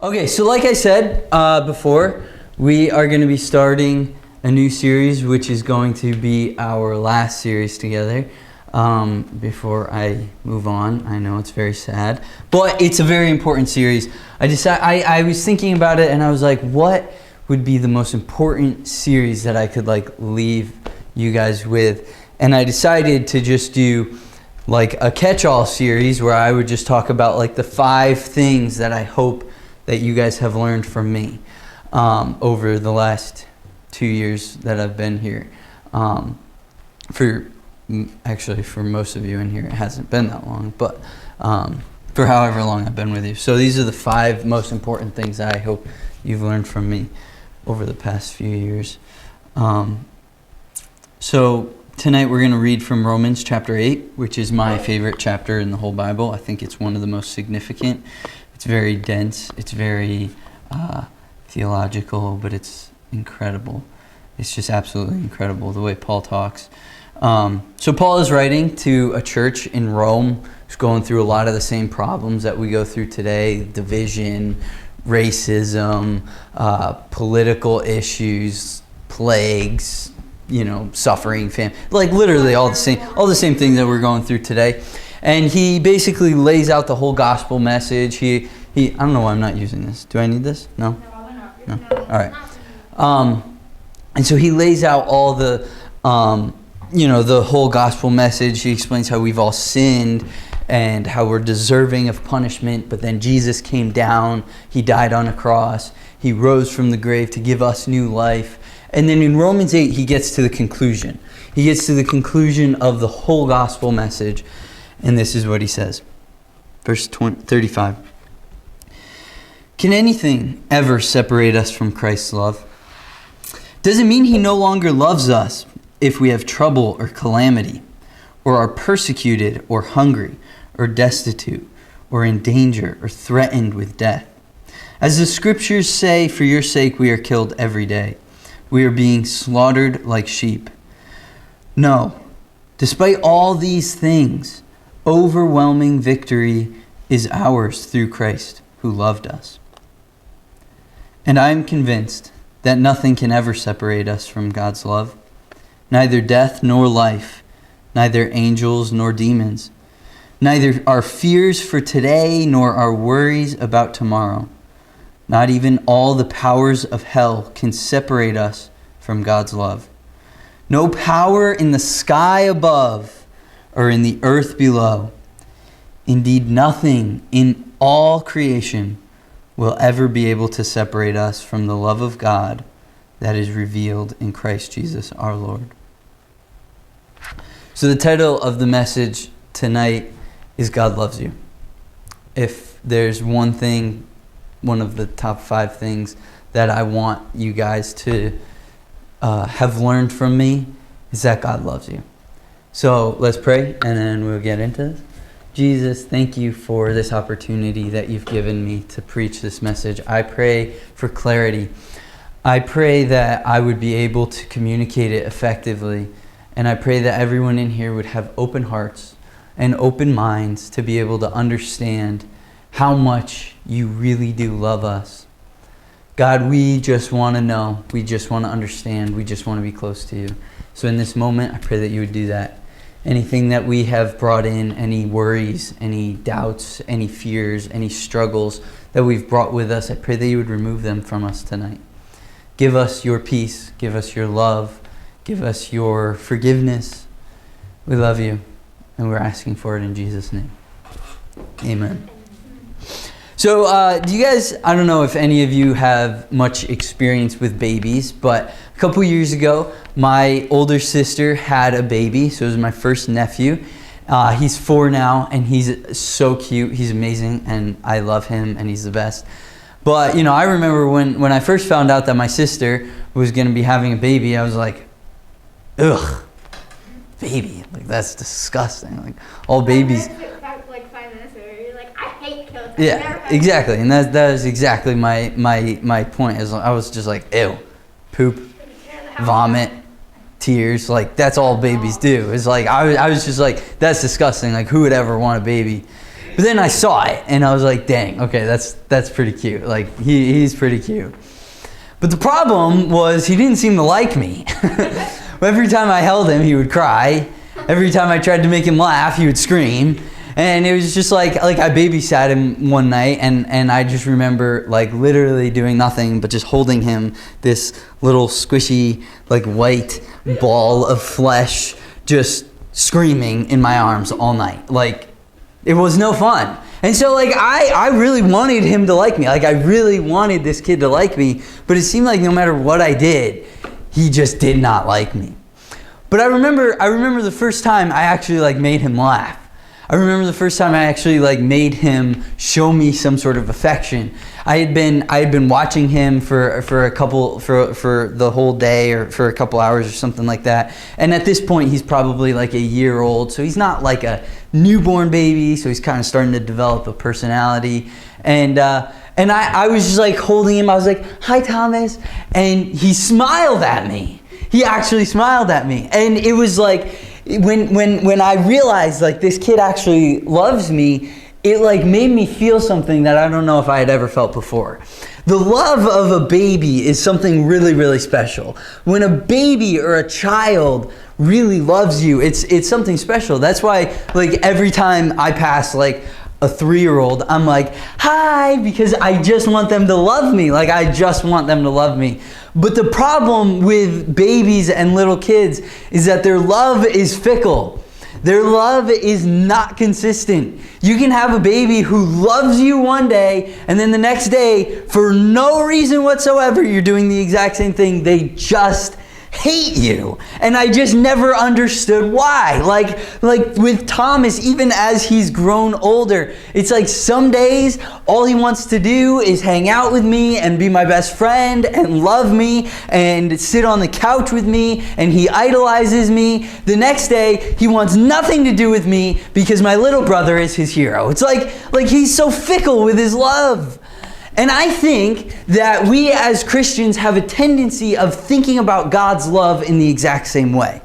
Okay, so like I said before, we are going to be starting a new series, which is going to be our last series together. Before I move on, I know it's very sad, but it's a very important series. I was thinking about it, and I was like, what would be the most important series that I could leave you guys with? And I decided to just do a catch-all series where I would just talk about the 5 things that I hope that you guys have learned from me over the last 2 years that I've been here. For most of you in here, it hasn't been that long, but for however long I've been with you. So these are the 5 most important things that I hope you've learned from me over the past few years. So tonight we're going to read from Romans chapter 8, which is my favorite chapter in the whole Bible. I think it's one of the most significant. It's very dense. It's very theological, but it's incredible. It's just absolutely incredible the way Paul talks. So Paul is writing to a church in Rome who's going through a lot of the same problems that we go through today: division, racism, political issues, plagues, suffering, literally all the same things that we're going through today. And he basically lays out the whole gospel message. He I don't know why I'm not using this. Do I need this? No? No? All right. And so he lays out all the, the whole gospel message. He explains how we've all sinned and how we're deserving of punishment. But then Jesus came down. He died on a cross. He rose from the grave to give us new life. And then in Romans 8, he gets to the conclusion. He gets to the conclusion of the whole gospel message. And this is what he says. Verse 35. Can anything ever separate us from Christ's love? Does it mean he no longer loves us if we have trouble or calamity, or are persecuted or hungry or destitute or in danger or threatened with death? As the scriptures say, for your sake we are killed every day. We are being slaughtered like sheep. No, despite all these things, overwhelming victory is ours through Christ who loved us. And I am convinced that nothing can ever separate us from God's love, neither death nor life, neither angels nor demons, neither our fears for today nor our worries about tomorrow. Not even all the powers of hell can separate us from God's love. No power in the sky above or in the earth below. Indeed, nothing in all creation will ever be able to separate us from the love of God that is revealed in Christ Jesus our Lord. So the title of the message tonight is God Loves You. If there's one thing, one of the top 5 things that I want you guys to have learned from me, is that God loves you. So let's pray, and then we'll get into this. Jesus, thank you for this opportunity that you've given me to preach this message. I pray for clarity. I pray that I would be able to communicate it effectively. And I pray that everyone in here would have open hearts and open minds to be able to understand how much you really do love us. God, we just want to know. We just want to understand. We just want to be close to you. So in this moment, I pray that you would do that. Anything that we have brought in, any worries, any doubts, any fears, any struggles that we've brought with us, I pray that you would remove them from us tonight. Give us your peace. Give us your love. Give us your forgiveness. We love you, and we're asking for it in Jesus' name. Amen. So do you guys, I don't know if any of you have much experience with babies, but a couple years ago, my older sister had a baby, so it was my first nephew. He's 4 now, and he's so cute. He's amazing, and I love him, and he's the best. But, I remember when I first found out that my sister was going to be having a baby, I was like, ugh, baby. That's disgusting. All babies... Yeah, exactly, and that is exactly my point. Is I was just like, ew, poop, vomit, tears. That's all babies do. It's I was just like, that's disgusting. Who would ever want a baby? But then I saw it, and I was like, dang, okay, that's pretty cute. Like, he's pretty cute. But the problem was he didn't seem to like me. Every time I held him, he would cry. Every time I tried to make him laugh, he would scream. And it was just like I babysat him one night, and I just remember like literally doing nothing but just holding him, this little squishy like white ball of flesh, just screaming in my arms all night. Like, it was no fun. And so like I really wanted him to like me. Like, I really wanted this kid to like me, but it seemed like no matter what I did, he just did not like me. But I remember the first time I actually like made him laugh. I remember the first time I actually like made him show me some sort of affection. I had been watching him for the whole day, or for a couple hours or something like that. And at this point, he's probably like a year old, so he's not like a newborn baby. So he's kind of starting to develop a personality. And I was just like holding him. I was like, "Hi, Thomas," and he smiled at me. He actually smiled at me, and it was like, when I realized like this kid actually loves me, it like made me feel something that I don't know if I had ever felt before. The love of a baby is something really, really special. When a baby or a child really loves you, it's something special. That's why like every time I pass like a 3-year-old, I'm like, "Hi," because I just want them to love me. Like, I just want them to love me. But the problem with babies and little kids is that their love is fickle. Their love is not consistent. You can have a baby who loves you one day, and then the next day, for no reason whatsoever, you're doing the exact same thing. They just hate you. And I just never understood why. Like with Thomas, even as he's grown older, it's like some days all he wants to do is hang out with me and be my best friend and love me and sit on the couch with me, and he idolizes me. The next day he wants nothing to do with me because my little brother is his hero. It's like he's so fickle with his love. And I think that we as Christians have a tendency of thinking about God's love in the exact same way.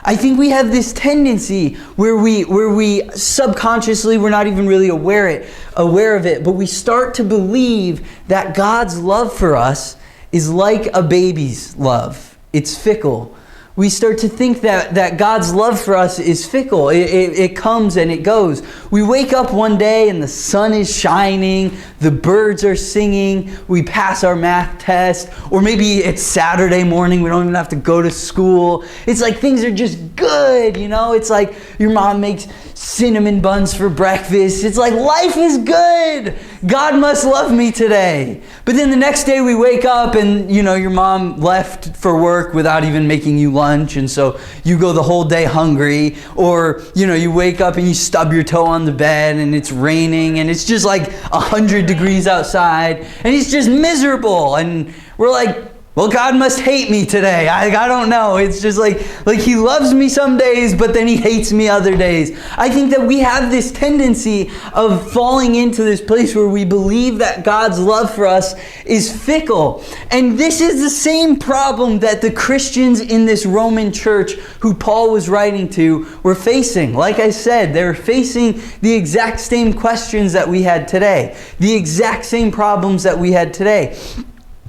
I think we have this tendency where we subconsciously, we're not even really aware of it, but we start to believe that God's love for us is like a baby's love. It's fickle. We start to think that God's love for us is fickle. It comes and it goes. We wake up one day and the sun is shining, the birds are singing, we pass our math test, or maybe it's Saturday morning, we don't even have to go to school. It's like things are just good, you know? It's like your mom makes cinnamon buns for breakfast. It's like life is good. God must love me today. But then the next day we wake up and, you know, your mom left for work without even making you lunch, and so you go the whole day hungry. Or, you know, you wake up and you stub your toe on the bed and it's raining and it's just like 100 degrees outside and it's just miserable. And we're like, well, God must hate me today. I don't know. It's just like he loves me some days, but then he hates me other days. I think that we have this tendency of falling into this place where we believe that God's love for us is fickle. And this is the same problem that the Christians in this Roman church who Paul was writing to were facing. Like I said, they were facing the exact same questions that we had today. The exact same problems that we had today.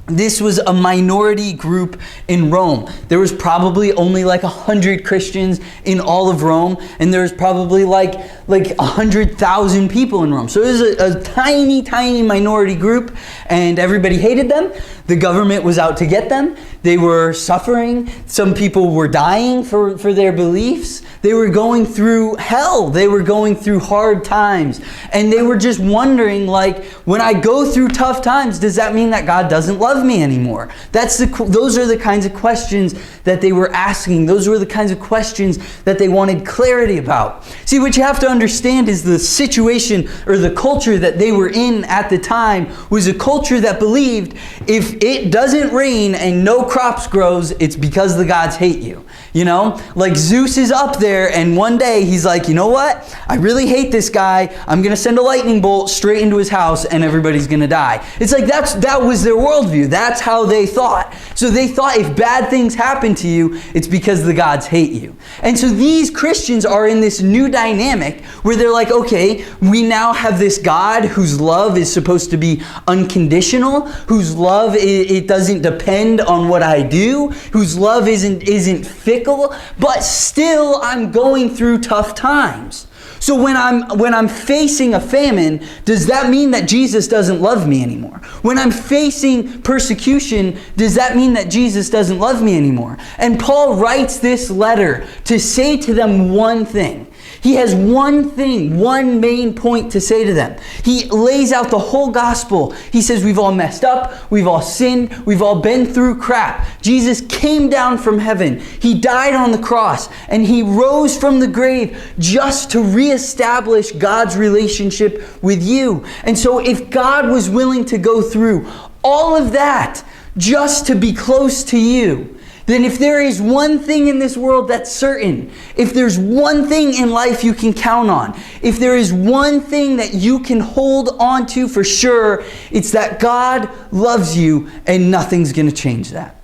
This was a minority group in Rome. There was probably only like 100 Christians in all of Rome, and there was probably like 100,000 people in Rome. So it was a tiny, tiny minority group, and everybody hated them. The government was out to get them. They were suffering. Some people were dying for their beliefs. They were going through hell. They were going through hard times. And they were just wondering, like, when I go through tough times, does that mean that God doesn't love me anymore? Those are the kinds of questions that they were asking. Those were the kinds of questions that they wanted clarity about. See, what you have to understand is the situation or the culture that they were in at the time was a culture that believed if it doesn't rain and no crops grows, it's because the gods hate you. You know, like Zeus is up there and one day he's like, you know what? I really hate this guy. I'm going to send a lightning bolt straight into his house and everybody's going to die. It's like that was their worldview. you. That's how they thought. So they thought if bad things happen to you, it's because the gods hate you. And so these Christians are in this new dynamic where they're like, okay, we now have this God whose love is supposed to be unconditional, whose love, it doesn't depend on what I do, whose love isn't fickle, but still I'm going through tough times. So when I'm facing a famine, does that mean that Jesus doesn't love me anymore? When I'm facing persecution, does that mean that Jesus doesn't love me anymore? And Paul writes this letter to say to them one thing. He has one thing, one main point to say to them. He lays out the whole gospel. He says we've all messed up, we've all sinned, we've all been through crap. Jesus came down from heaven. He died on the cross, and he rose from the grave just to reestablish God's relationship with you. And so if God was willing to go through all of that just to be close to you, then if there is one thing in this world that's certain, if there's one thing in life you can count on, if there is one thing that you can hold on to for sure, it's that God loves you and nothing's going to change that.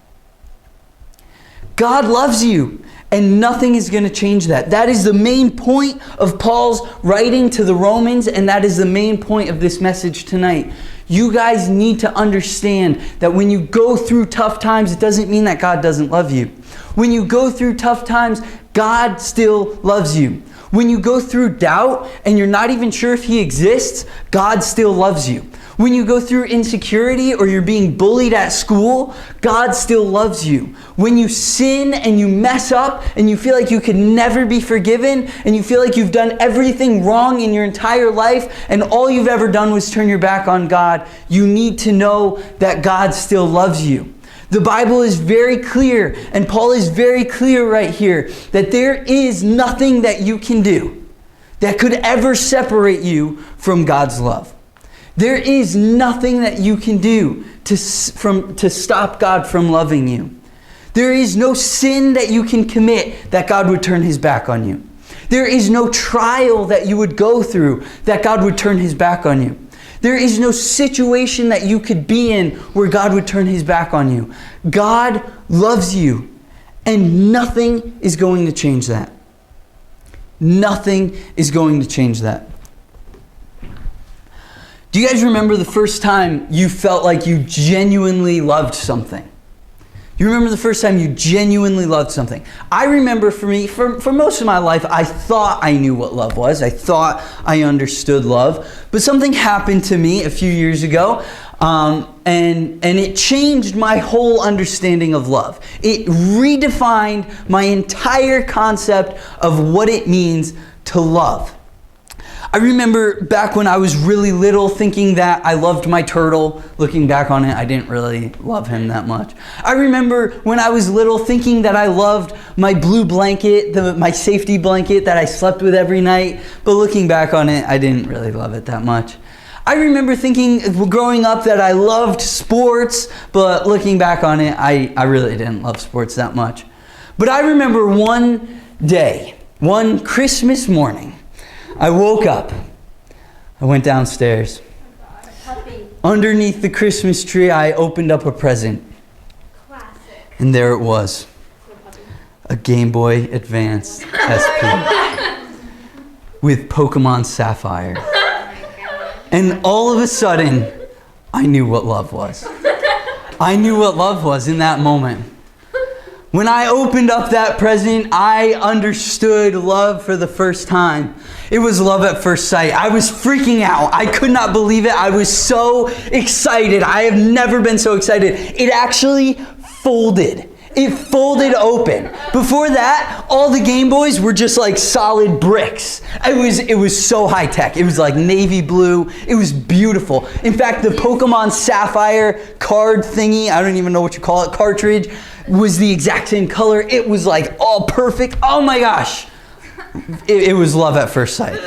God loves you and nothing is going to change that. That is the main point of Paul's writing to the Romans, and that is the main point of this message tonight. You guys need to understand that when you go through tough times, it doesn't mean that God doesn't love you. When you go through tough times, God still loves you. When you go through doubt and you're not even sure if he exists, God still loves you. When you go through insecurity or you're being bullied at school, God still loves you. When you sin and you mess up and you feel like you could never be forgiven and you feel like you've done everything wrong in your entire life and all you've ever done was turn your back on God, you need to know that God still loves you. The Bible is very clear, and Paul is very clear right here, that there is nothing that you can do that could ever separate you from God's love. There is nothing that you can do to stop God from loving you. There is no sin that you can commit that God would turn his back on you. There is no trial that you would go through that God would turn his back on you. There is no situation that you could be in where God would turn his back on you. God loves you, and nothing is going to change that. Nothing is going to change that. Do you guys remember the first time you felt like you genuinely loved something? You remember the first time you genuinely loved something? I remember for me, for most of my life, I thought I knew what love was. I thought I understood love. But something happened to me a few years ago, and it changed my whole understanding of love. It redefined my entire concept of what it means to love. I remember back when I was really little thinking that I loved my turtle. Looking back on it, I didn't really love him that much. I remember when I was little thinking that I loved my blue blanket, my safety blanket that I slept with every night. But looking back on it, I didn't really love it that much. I remember thinking growing up that I loved sports, but looking back on it, I really didn't love sports that much. But I remember one day, one Christmas morning, I woke up, I went downstairs. Underneath the Christmas tree, I opened up a present. Classic. And there it was, a Game Boy Advance SP with Pokemon Sapphire. And all of a sudden, I knew what love was. I knew what love was in that moment. When I opened up that present, I understood love for the first time. It was love at first sight. I was freaking out. I could not believe it. I was so excited. I have never been so excited. It actually folded. It folded open. Before that, all the Game Boys were just like solid bricks. It was so high tech. It was like navy blue. It was beautiful. In fact, the Pokemon Sapphire card thingy, I don't even know what you call it, cartridge, was the exact same color. It was like all perfect. Oh my gosh. It was love at first sight.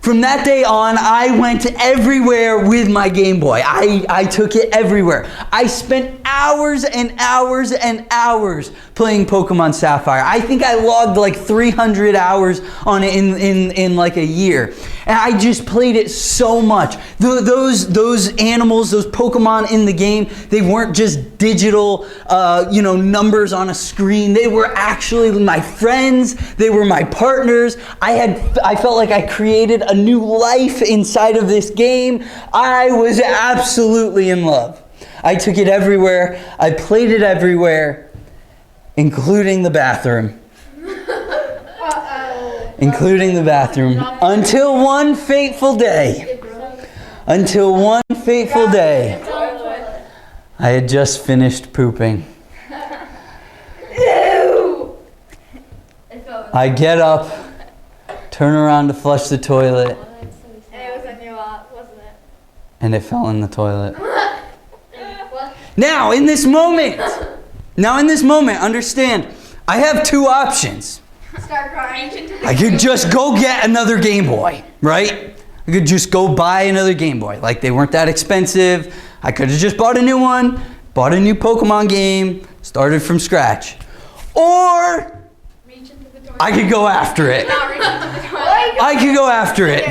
From that day on, I went everywhere with my Game Boy. I took it everywhere. I spent hours and hours and hours playing Pokemon Sapphire. I think I logged like 300 hours on it in like a year. And I just played it so much. Those animals, those Pokemon in the game, they weren't just digital, numbers on a screen. They were actually my friends. They were my partners. I felt like I created a new life inside of this game. I was absolutely in love. I took it everywhere. I played it everywhere, including the bathroom. Including the bathroom. Until one fateful day. I had just finished pooping. I get up, turn around to flush the toilet. And it was in your lap, wasn't it? And it fell in the toilet. Now, in this moment, understand, I have two options. Start crying. I could just go get another Game Boy, right? I could just go buy another Game Boy. Like, they weren't that expensive. I could have just bought a new one, bought a new Pokemon game, started from scratch. Or I could go after it. I could go after it.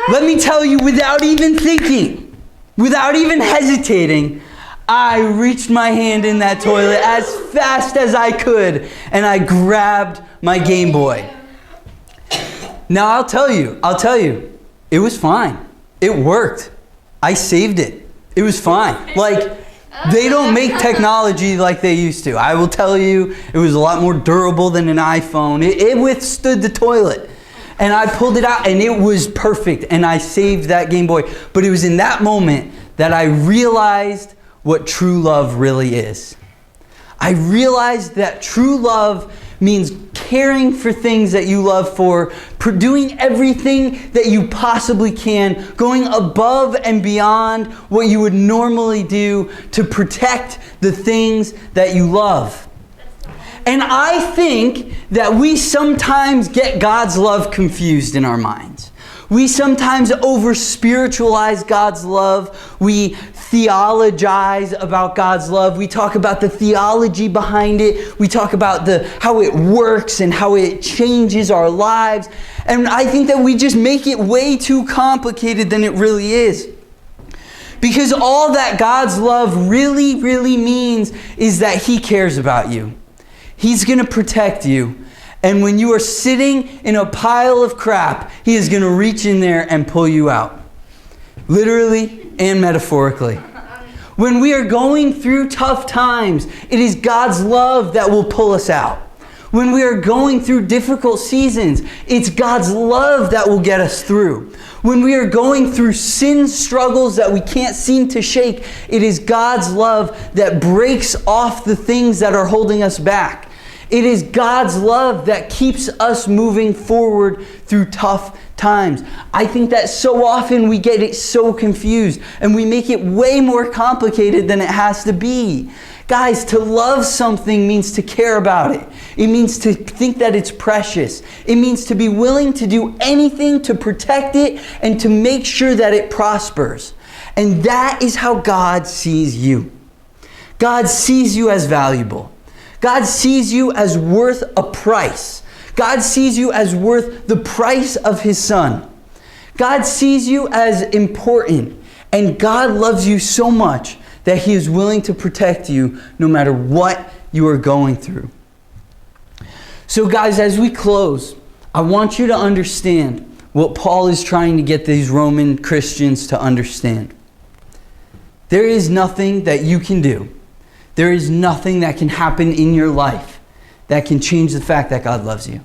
Let me tell you, without even thinking, without even hesitating, I reached my hand in that toilet as fast as I could, and I grabbed my Game Boy. Now I'll tell you, it was fine. It worked. I saved it. It was fine. Like, they don't make technology like they used to. I will tell you, it was a lot more durable than an iPhone. It withstood the toilet. And I pulled it out, and it was perfect, and I saved that Game Boy. But it was in that moment that I realized what true love really is. I realized that true love means caring for things that you love for, doing everything that you possibly can, going above and beyond what you would normally do to protect the things that you love. And I think that we sometimes get God's love confused in our minds. We sometimes over-spiritualize God's love. We theologize about God's love. We talk about the theology behind it. We talk about how it works and how it changes our lives. And I think that we just make it way too complicated than it really is. Because all that God's love really, really means is that He cares about you. He's going to protect you. And when you are sitting in a pile of crap, He is going to reach in there and pull you out. Literally and metaphorically. When we are going through tough times, it is God's love that will pull us out. When we are going through difficult seasons, it's God's love that will get us through. When we are going through sin struggles that we can't seem to shake, it is God's love that breaks off the things that are holding us back. It is God's love that keeps us moving forward through tough times. I think that so often we get it so confused and we make it way more complicated than it has to be. Guys, to love something means to care about it. It means to think that it's precious. It means to be willing to do anything to protect it and to make sure that it prospers. And that is how God sees you. God sees you as valuable. God sees you as worth a price. God sees you as worth the price of His Son. God sees you as important. And God loves you so much that He is willing to protect you no matter what you are going through. So guys, as we close, I want you to understand what Paul is trying to get these Roman Christians to understand. There is nothing that you can do. There is nothing that can happen in your life that can change the fact that God loves you.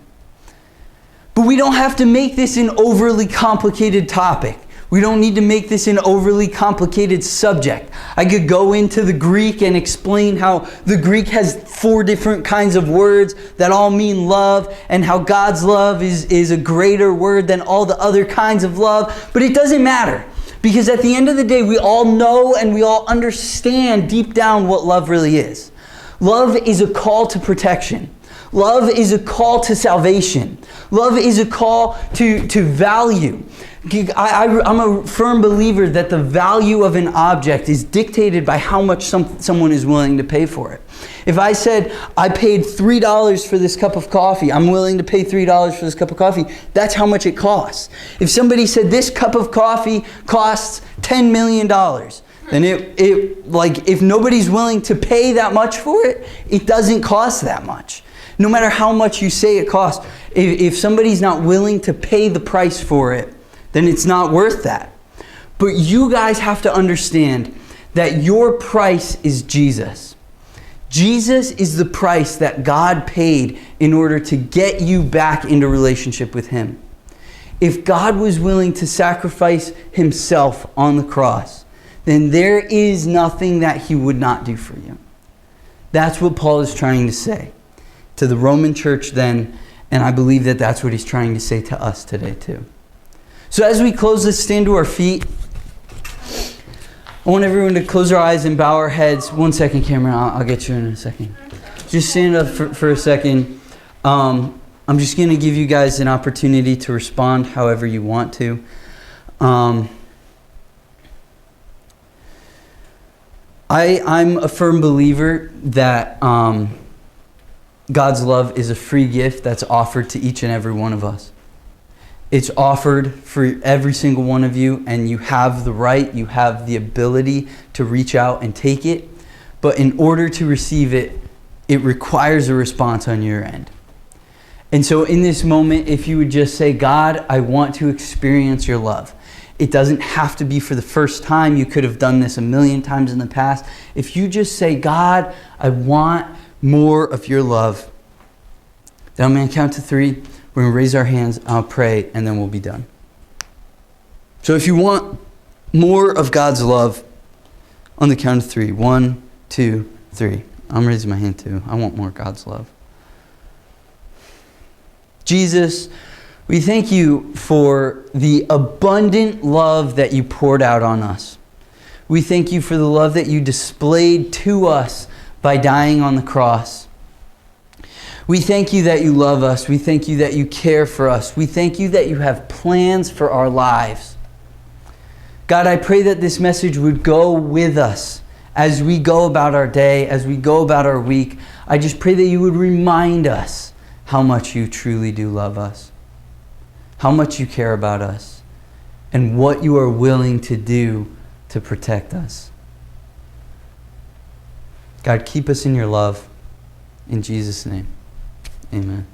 But we don't have to make this an overly complicated topic. We don't need to make this an overly complicated subject. I could go into the Greek and explain how the Greek has 4 different kinds of words that all mean love, and how God's love is a greater word than all the other kinds of love. But it doesn't matter. Because at the end of the day, we all know and we all understand deep down what love really is. Love is a call to protection. Love is a call to salvation. Love is a call to value. I'm a firm believer that the value of an object is dictated by how much someone is willing to pay for it. If I said, I paid $3 for this cup of coffee, I'm willing to pay $3 for this cup of coffee, that's how much it costs. If somebody said this cup of coffee costs $10 million, then if nobody's willing to pay that much for it, it doesn't cost that much. No matter how much you say it costs, if somebody's not willing to pay the price for it, then it's not worth that. But you guys have to understand that your price is Jesus. Jesus is the price that God paid in order to get you back into relationship with Him. If God was willing to sacrifice Himself on the cross, then there is nothing that He would not do for you. That's what Paul is trying to say to the Roman church then, and I believe that that's what he's trying to say to us today too. So as we close, let's stand to our feet. I want everyone to close our eyes and bow our heads. 1 second, Cameron. I'll get you in a second. Just stand up for a second. I'm just going to give you guys an opportunity to respond however you want to. I'm a firm believer that God's love is a free gift that's offered to each and every one of us. It's offered for every single one of you, and you have the right, you have the ability to reach out and take it. But in order to receive it, it requires a response on your end. And so in this moment, if you would just say, God, I want to experience your love. It doesn't have to be for the first time. You could have done this a million times in the past. If you just say, God, I want more of your love, then I'm going to count to 3. We're going to raise our hands, I'll pray, and then we'll be done. So if you want more of God's love, on the count of 3. 1, 2, 3. I'm raising my hand too. I want more of God's love. Jesus, we thank you for the abundant love that you poured out on us. We thank you for the love that you displayed to us by dying on the cross. We thank you that you love us. We thank you that you care for us. We thank you that you have plans for our lives. God, I pray that this message would go with us as we go about our day, as we go about our week. I just pray that you would remind us how much you truly do love us, how much you care about us, and what you are willing to do to protect us. God, keep us in your love. In Jesus' name. Amen.